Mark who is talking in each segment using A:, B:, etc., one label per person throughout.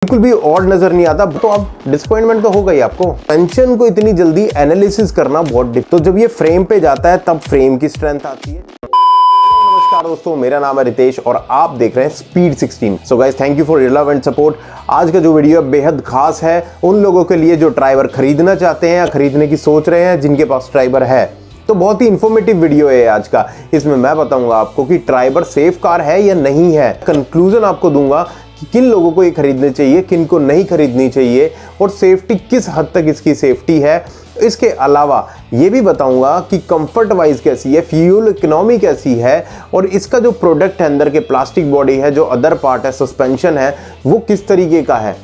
A: बिल्कुल भी और नजर नहीं आता, तो अब डिसअपॉइंटमेंट तो होगा ही आपको। टेंशन को इतनी जल्दी एनालिसिस करना बहुत तो जब ये फ्रेम पे जाता है तब फ्रेम की स्ट्रेंथ आती है। नमस्कार दोस्तों, मेरा नाम है रितेश और आप देख रहे हैं speed 16। So guys, thank you for your love and support. आज का जो वीडियो बेहद खास है उन लोगों के लिए जो ट्राइबर खरीदना चाहते हैं या खरीदने की सोच रहे हैं, जिनके पास ट्राइबर है। तो बहुत ही इंफॉर्मेटिव वीडियो है आज का। इसमें मैं बताऊंगा आपको कि ट्राइबर सेफ कार है या नहीं है। कंक्लूजन आपको दूंगा कि किन लोगों को ये खरीदनी चाहिए, किन को नहीं खरीदनी चाहिए, और सेफ्टी किस हद तक इसकी सेफ्टी है। इसके अलावा ये भी बताऊंगा कि कंफर्ट वाइज कैसी है, फ्यूल इकोनॉमी कैसी है, और इसका जो प्रोडक्ट है, अंदर के प्लास्टिक बॉडी है, जो अदर पार्ट है, सस्पेंशन है, वो किस तरीके का है,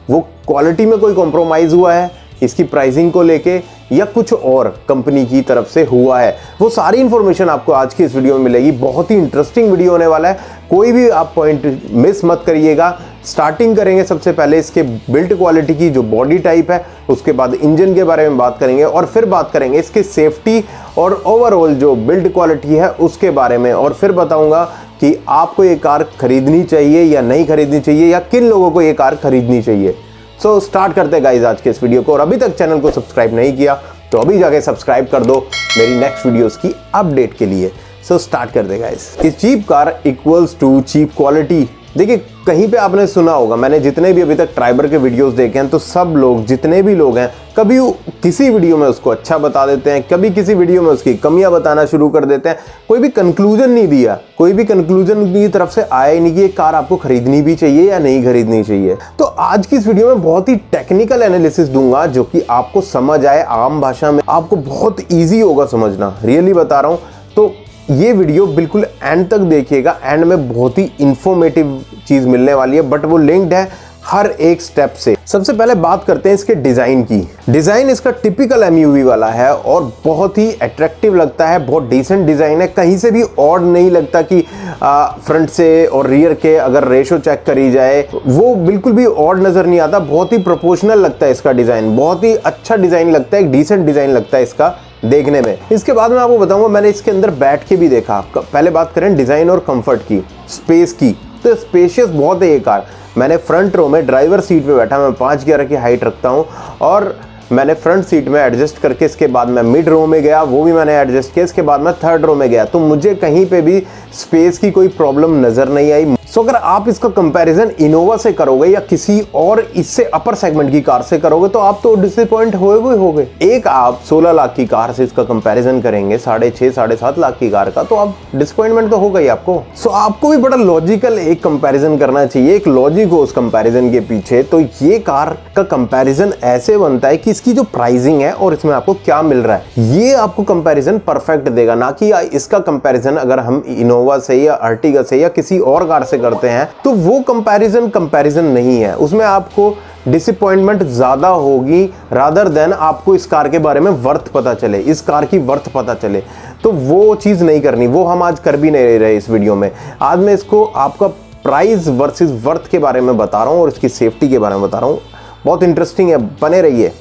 A: वो क्वालिटी में कोई कॉम्प्रोमाइज़ हुआ है इसकी प्राइसिंग को लेके, या कुछ और कंपनी की तरफ से हुआ है। वो सारी इंफॉर्मेशन आपको आज की इस वीडियो में मिलेगी। बहुत ही इंटरेस्टिंग वीडियो होने वाला है, कोई भी आप पॉइंट मिस मत करिएगा। स्टार्टिंग करेंगे सबसे पहले इसके बिल्ड क्वालिटी की, जो बॉडी टाइप है, उसके बाद इंजन के बारे में बात करेंगे, और फिर बात करेंगे इसके सेफ्टी और ओवरऑल जो बिल्ड क्वालिटी है उसके बारे में, और फिर बताऊंगा कि आपको ये कार खरीदनी चाहिए या नहीं खरीदनी चाहिए, या किन लोगों को ये कार खरीदनी चाहिए। सो स्टार्ट करते हैं गाइज आज के इस वीडियो को। और अभी तक चैनल को सब्सक्राइब नहीं किया तो अभी जाके सब्सक्राइब कर दो मेरी नेक्स्ट वीडियोस की अपडेट के लिए। सो स्टार्ट कर दे गाइज। इस cheap car equals to cheap quality. देखिए, कहीं पे आपने सुना होगा, मैंने जितने भी अभी तक ट्राइबर के वीडियोस देखे हैं, तो सब लोग, जितने भी लोग हैं, कभी किसी वीडियो में उसको अच्छा बता देते हैं, कभी किसी वीडियो में उसकी कमियां बताना शुरू कर देते हैं। कोई भी कंक्लूजन नहीं दिया, कोई भी कंक्लूजन की तरफ से आया ही नहीं कि ये कार आपको खरीदनी भी चाहिए या नहीं खरीदनी चाहिए। तो आज की इस वीडियो में बहुत ही टेक्निकल एनालिसिस दूंगा, जो कि आपको समझ आए आम भाषा में, आपको बहुत ईजी होगा समझना, रियली बता रहा हूँ। तो ये वीडियो बिल्कुल एंड तक देखिएगा। एंड में बहुत ही इंफॉर्मेटिव चीज मिलने वाली है, बट वो लिंक्ड है हर एक स्टेप से। सबसे पहले बात करते हैं इसके डिजाइन की। डिजाइन इसका टिपिकल एमयूवी वाला है और बहुत ही अट्रैक्टिव लगता है, बहुत डिसेंट डिजाइन है, कहीं से भी ऑड नहीं लगता कि फ्रंट से और रियर के अगर रेशो चेक करी जाए वो बिल्कुल भी ऑड नजर नहीं आता। बहुत ही प्रोपोर्शनल लगता है इसका डिजाइन, बहुत ही अच्छा डिजाइन लगता है, एक डिसेंट डिजाइन लगता है इसका देखने में। इसके बाद मैं आपको बताऊंगा, मैंने इसके अंदर बैठ के भी देखा। पहले बात करें डिजाइन और कंफर्ट की, स्पेस की, तो स्पेशियस बहुत है ये कार। मैंने फ्रंट रो में ड्राइवर सीट पे बैठा, मैं 5'11" की हाइट रखता हूँ, और मैंने फ्रंट सीट में एडजस्ट करके इसके बाद मैं मिड रो में गया, वो भी मैंने एडजस्ट किया, इसके बाद मैं थर्ड रो में गया, तो मुझे कहीं पे भी स्पेस की कोई प्रॉब्लम नजर नहीं आई। सो अगर आप इसका कंपैरिजन इनोवा से करोगे या किसी और इससे अपर सेगमेंट की कार से करोगे तो आप तो डिसअपॉइंट होगे। एक आप 16 लाख की कार से इसका कंपैरिजन करेंगे 6.5 साढ़े 7 लाख की कार का, तो आप डिसअपॉइंटमेंट तो होगा ही आपको। सो आपको भी बड़ा लॉजिकल एक कंपैरिजन करना चाहिए, एक लॉजिक हो उस कंपैरिजन के पीछे। तो ये कार का कंपैरिजन ऐसे बनता है कि इसकी जो प्राइसिंग है और इसमें आपको क्या मिल रहा है, ये आपको कंपैरिजन परफेक्ट देगा, ना कि इसका कंपैरिजन अगर हम इनोवा से या अर्टिगा से या किसी और कार से करते हैं तो वो कंपैरिजन नहीं है। उसमें आपको डिसअपॉइंटमेंट ज्यादा होगी रादर देन आपको इस कार के बारे में वर्थ पता चले, इस कार की वर्थ पता चले। तो वो चीज नहीं करनी, वो हम आज कर भी नहीं रहे इस वीडियो में। आज मैं इसको आपका प्राइस वर्सेस वर्थ के बारे में बता रहा हूं और इसकी सेफ्टी के बारे में बता रहा हूं। बहुत इंटरेस्टिंग है, बने रहिए।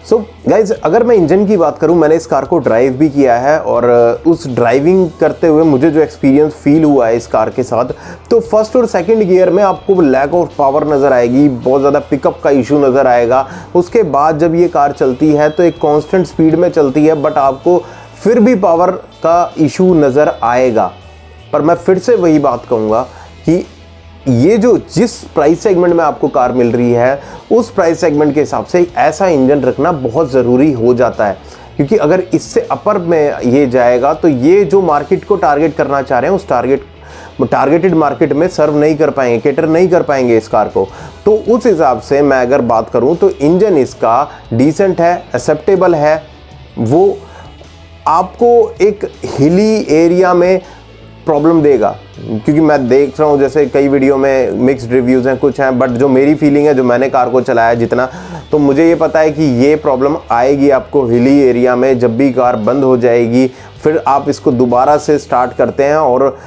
A: सो गाइज, अगर मैं इंजन की बात करूं, मैंने इस कार को ड्राइव भी किया है, और उस ड्राइविंग करते हुए मुझे जो एक्सपीरियंस फील हुआ है इस कार के साथ, तो फर्स्ट और सेकंड गियर में आपको लैक ऑफ पावर नज़र आएगी, बहुत ज़्यादा पिकअप का इशू नज़र आएगा। उसके बाद जब ये कार चलती है तो एक कांस्टेंट स्पीड में चलती है, बट आपको फिर भी पावर का इशू नज़र आएगा। पर मैं फिर से वही बात कहूँगा कि ये जो जिस प्राइस सेगमेंट में आपको कार मिल रही है, उस प्राइस सेगमेंट के हिसाब से ऐसा इंजन रखना बहुत ज़रूरी हो जाता है, क्योंकि अगर इससे अपर में ये जाएगा तो ये जो मार्केट को टारगेट करना चाह रहे हैं उस टारगेटेड मार्केट में सर्व नहीं कर पाएंगे, कैटर नहीं कर पाएंगे इस कार को। तो उस हिसाब से मैं अगर बात करूँ तो इंजन इसका डिसेंट है, एक्सेप्टेबल है। वो आपको एक हिली एरिया में प्रॉब्लम देगा, क्योंकि मैं देख रहा हूँ जैसे कई वीडियो में मिक्स्ड रिव्यूज़ हैं, कुछ हैं, बट जो मेरी फीलिंग है, जो मैंने कार को चलाया जितना, तो मुझे ये पता है कि ये प्रॉब्लम आएगी आपको हिली एरिया में। जब भी कार बंद हो जाएगी, फिर आप इसको दोबारा से स्टार्ट करते हैं और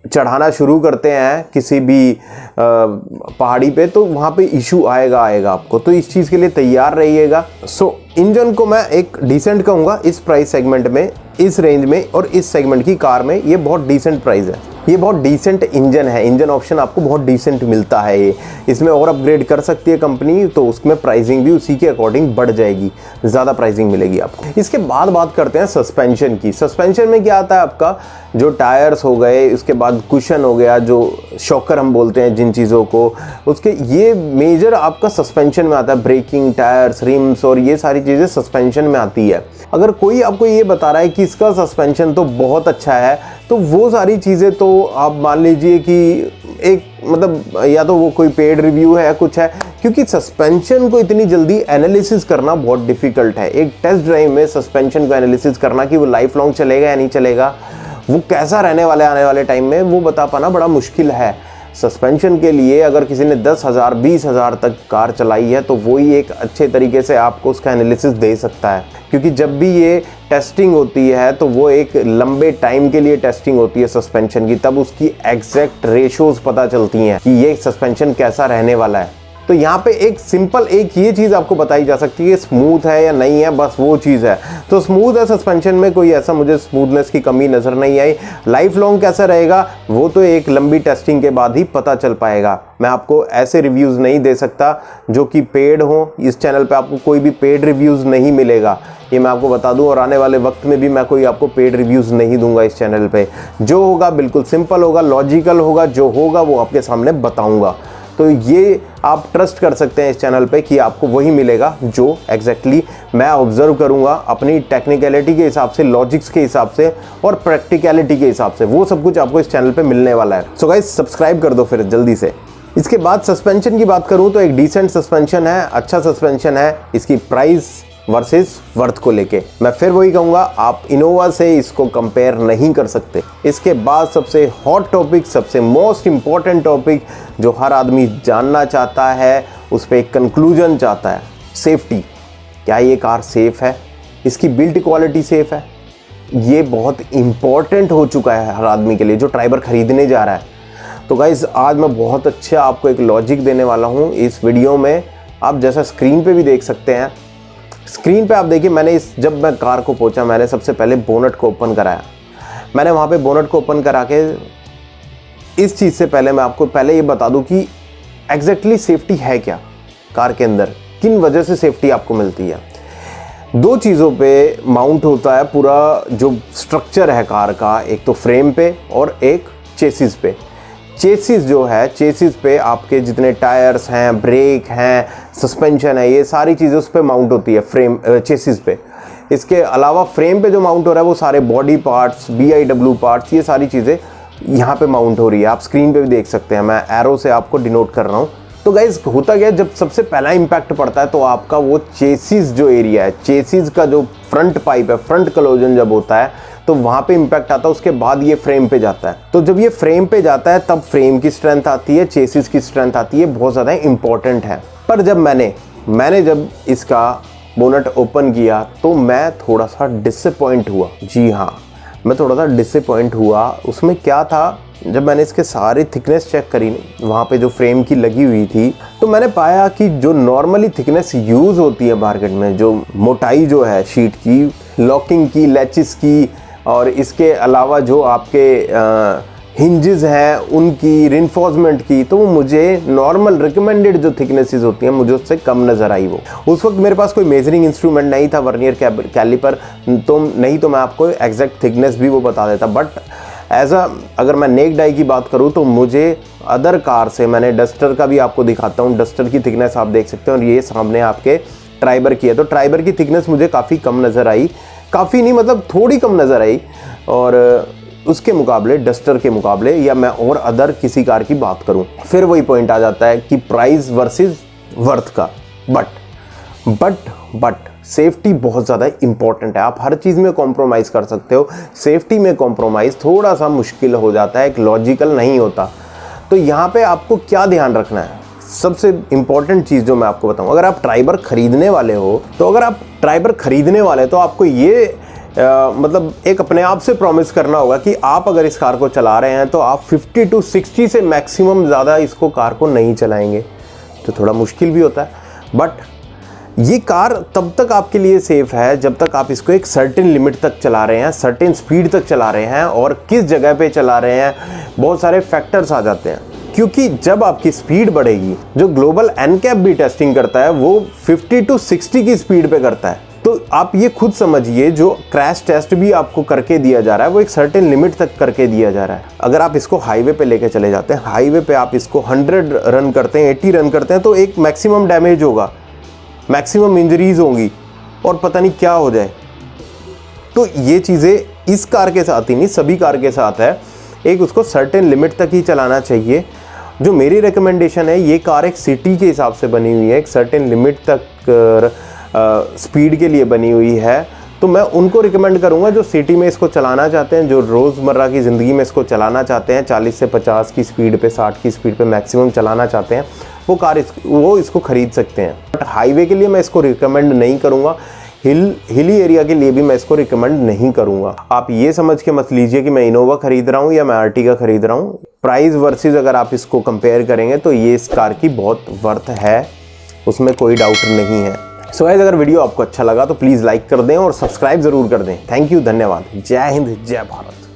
A: चढ़ाना शुरू करते हैं किसी भी पहाड़ी पे, तो वहाँ पे इशू आएगा आपको। तो इस चीज़ के लिए तैयार रहिएगा। सो इंजन को मैं एक डिसेंट कहूँगा इस प्राइस सेगमेंट में, इस रेंज में और इस सेगमेंट की कार में ये बहुत डिसेंट प्राइस है। ये बहुत डिसेंट इंजन है, इंजन ऑप्शन आपको बहुत डिसेंट मिलता है। ये इसमें और अपग्रेड कर सकती है कंपनी, तो उसमें प्राइसिंग भी उसी के अकॉर्डिंग बढ़ जाएगी, ज़्यादा प्राइसिंग मिलेगी आपको। इसके बाद बात करते हैं सस्पेंशन की। सस्पेंशन में क्या आता है आपका, जो टायर्स हो गए, उसके बाद कुशन हो गया, जो शॉकर हम बोलते हैं जिन चीज़ों को, उसके ये मेजर आपका सस्पेंशन में आता है। ब्रेकिंग, टायर्स, रिम्स और ये सारी चीज़ें सस्पेंशन में आती है। अगर कोई आपको ये बता रहा है कि इसका सस्पेंशन तो बहुत अच्छा है, तो वो सारी चीज़ें तो आप मान लीजिए कि एक मतलब या तो वो कोई पेड रिव्यू है, कुछ है, क्योंकि सस्पेंशन को इतनी जल्दी एनालिसिस करना बहुत डिफ़िकल्ट है। एक टेस्ट ड्राइव में सस्पेंशन को एनालिसिस करना कि वो लाइफ लॉन्ग चलेगा या नहीं चलेगा, वो कैसा रहने वाला है आने वाले टाइम में, वो बता पाना बड़ा मुश्किल है। सस्पेंशन के लिए अगर किसी ने 10,000 20,000 तक कार चलाई है, तो वही एक अच्छे तरीके से आपको उसका एनालिसिस दे सकता है। क्योंकि जब भी ये टेस्टिंग होती है तो वो एक लंबे टाइम के लिए टेस्टिंग होती है सस्पेंशन की, तब उसकी एग्जैक्ट रेशोज पता चलती हैं कि ये सस्पेंशन कैसा रहने वाला है। तो यहाँ पे एक सिंपल एक ये चीज़ आपको बताई जा सकती है, स्मूथ है या नहीं है, बस वो चीज़ है। तो स्मूथ है सस्पेंशन में, कोई ऐसा मुझे स्मूथनेस की कमी नज़र नहीं आई। लाइफ लॉन्ग कैसा रहेगा वो तो एक लंबी टेस्टिंग के बाद ही पता चल पाएगा। मैं आपको ऐसे रिव्यूज़ नहीं दे सकता जो कि पेड हो। इस चैनल पे आपको कोई भी पेड रिव्यूज़ नहीं मिलेगा, ये मैं आपको बता दूं, और आने वाले वक्त में भी मैं कोई आपको पेड रिव्यूज़ नहीं दूंगा इस चैनल पे। जो होगा बिल्कुल सिंपल होगा, लॉजिकल होगा, जो होगा वो आपके सामने बताऊंगा। तो ये आप ट्रस्ट कर सकते हैं इस चैनल पे कि आपको वही मिलेगा जो एग्जैक्टली मैं ऑब्जर्व करूंगा अपनी टेक्निकलिटी के हिसाब से, लॉजिक्स के हिसाब से और प्रैक्टिकलिटी के हिसाब से। वो सब कुछ आपको इस चैनल पे मिलने वाला है। सो गाइस सब्सक्राइब कर दो फिर जल्दी से। इसके बाद सस्पेंशन की बात करूं तो एक डिसेंट सस्पेंशन है, अच्छा सस्पेंशन है। इसकी प्राइस वर्सेस वर्थ को लेके मैं फिर वही कहूँगा, आप इनोवा से इसको कंपेयर नहीं कर सकते। इसके बाद सबसे हॉट टॉपिक, सबसे मोस्ट इम्पॉर्टेंट टॉपिक जो हर आदमी जानना चाहता है, उस पर एक कंक्लूजन चाहता है, सेफ्टी। क्या ये कार सेफ़ है? इसकी बिल्ड क्वालिटी सेफ़ है? ये बहुत इम्पॉर्टेंट हो चुका है हर आदमी के लिए जो ट्राइबर खरीदने जा रहा है। तो गाइज़ आज मैं बहुत अच्छा आपको एक लॉजिक देने वाला हूँ इस वीडियो में। आप जैसा स्क्रीन पे भी देख सकते हैं, स्क्रीन पे आप देखिए, मैंने जब मैं कार को पहुंचा, मैंने सबसे पहले बोनट को ओपन कराया। मैंने वहाँ पे बोनट को ओपन करा के इस चीज़ से पहले मैं आपको पहले ये बता दूं कि एग्जैक्टली सेफ्टी है क्या कार के अंदर, किन वजह से सेफ्टी आपको मिलती है। दो चीज़ों पे माउंट होता है पूरा जो स्ट्रक्चर है कार का, एक तो फ्रेम पे और एक चेसिस पे। चेसिस जो है, चेसिस पे आपके जितने टायर्स हैं, ब्रेक हैं, सस्पेंशन है, ये सारी चीज़ें उस पर माउंट होती है फ्रेम चेसिस पे। इसके अलावा फ्रेम पे जो माउंट हो रहा है वो सारे बॉडी पार्ट्स, BIW पार्ट्स, ये सारी चीज़ें यहाँ पे माउंट हो रही है। आप स्क्रीन पे भी देख सकते हैं, मैं एरो से आपको डिनोट कर रहा हूँ। तो गाइज होता क्या है, जब सबसे पहला इम्पैक्ट पड़ता है तो आपका वो चेसिस जो एरिया है, चेसिस का जो फ्रंट पाइप है, फ्रंट क्लोजन जब होता है तो वहाँ पे इम्पैक्ट आता है। उसके बाद ये फ्रेम पे जाता है। तो जब ये फ्रेम पे जाता है तब फ्रेम की स्ट्रेंथ आती है, चेसिस की स्ट्रेंथ आती है, बहुत ज़्यादा इंपॉर्टेंट है। पर जब मैंने जब इसका बोनट ओपन किया तो मैं थोड़ा सा डिसअपॉइंट हुआ। जी हाँ, मैं थोड़ा सा डिसअपॉइंट हुआ। उसमें क्या था, जब मैंने इसके सारी थिकनेस चेक करी वहाँ पे जो फ्रेम की लगी हुई थी, तो मैंने पाया कि जो नॉर्मली थिकनेस यूज़ होती है मार्केट में, जो मोटाई जो है शीट की, लॉकिंग की, लैचेस की, और इसके अलावा जो आपके हिंजेस हैं उनकी, रिइंफोर्समेंट की, तो वो मुझे नॉर्मल रिकमेंडेड जो थिकनेसेस होती हैं मुझे उससे कम नज़र आई। वो उस वक्त मेरे पास कोई मेजरिंग इंस्ट्रूमेंट नहीं था, वर्नियर कैलिपर तो नहीं, तो मैं आपको एग्जैक्ट थिकनेस भी वो बता देता। बट अगर मैं नेक्ड आई की बात करूँ तो मुझे अदर कार से, मैंने डस्टर का भी आपको दिखाता हूँ, डस्टर की थिकनेस आप देख सकते हैं, और ये सामने आपके ट्राइबर की है। तो ट्राइबर की थिकनेस मुझे काफ़ी कम नज़र आई, काफ़ी नहीं मतलब थोड़ी कम नज़र आई, और उसके मुकाबले, डस्टर के मुकाबले, या मैं और अदर किसी कार की बात करूं, फिर वही पॉइंट आ जाता है कि प्राइस वर्सेस वर्थ का। बट सेफ्टी बहुत ज़्यादा इंपॉर्टेंट है। आप हर चीज़ में कॉम्प्रोमाइज़ कर सकते हो, सेफ्टी में कॉम्प्रोमाइज़ थोड़ा सा मुश्किल हो जाता है, एक लॉजिकल नहीं होता। तो यहाँ पे आपको क्या ध्यान रखना है, सबसे इंपॉर्टेंट चीज़ जो मैं आपको बताऊँ, अगर आप ट्राइबर खरीदने वाले हो, तो आपको ये मतलब एक अपने आप से प्रॉमिस करना होगा कि आप अगर इस कार को चला रहे हैं तो आप 50 to 60 से मैक्सिमम ज़्यादा इसको कार को नहीं चलाएंगे। तो थोड़ा मुश्किल भी होता है, बट ये कार तब तक आपके लिए सेफ है जब तक आप इसको एक सर्टेन लिमिट तक चला रहे हैं, सर्टेन स्पीड तक चला रहे हैं, और किस जगह पे चला रहे हैं, बहुत सारे फैक्टर्स आ जाते हैं। क्योंकि जब आपकी स्पीड बढ़ेगी, जो ग्लोबल एनकैप भी टेस्टिंग करता है वो 50 to 60 की स्पीड पे करता है। तो आप ये खुद समझिए, जो क्रैश टेस्ट भी आपको करके दिया जा रहा है वो एक सर्टेन लिमिट तक करके दिया जा रहा है। अगर आप इसको हाईवे पे लेके चले जाते हैं, हाईवे पे आप इसको 100 रन करते हैं, 80 रन करते हैं, तो एक मैक्सिमम डैमेज होगा, मैक्सिमम इंजरीज होंगी और पता नहीं क्या हो जाए। तो ये चीज़ें इस कार के साथ ही नहीं, सभी कार के साथ है। एक उसको सर्टेन लिमिट तक ही चलाना चाहिए। जो मेरी रिकमेंडेशन है, ये कार एक सिटी के हिसाब से बनी हुई है, एक सर्टेन लिमिट तक स्पीड के लिए बनी हुई है। तो मैं उनको रिकमेंड करूंगा जो सिटी में इसको चलाना चाहते हैं, जो रोज़मर्रा की ज़िंदगी में इसको चलाना चाहते हैं, 40 से 50 की स्पीड पे, 60 की स्पीड पे मैक्सिमम चलाना चाहते हैं, वो इसको ख़रीद सकते हैं। बट हाईवे के लिए मैं इसको रिकमेंड नहीं करूँगा, हिली एरिया के लिए भी मैं इसको रिकमेंड नहीं करूँगा। आप ये समझ के मत लीजिए कि मैं इनोवा खरीद रहा हूँ या मैं आर्टिगा खरीद रहा हूँ। प्राइस वर्सेस अगर आप इसको कंपेयर करेंगे तो ये इस कार की बहुत वर्थ है, उसमें कोई डाउट नहीं है। सो गाइस, अगर वीडियो आपको अच्छा लगा तो प्लीज़ लाइक कर दें और सब्सक्राइब ज़रूर कर दें। थैंक यू, धन्यवाद। जय हिंद, जय भारत।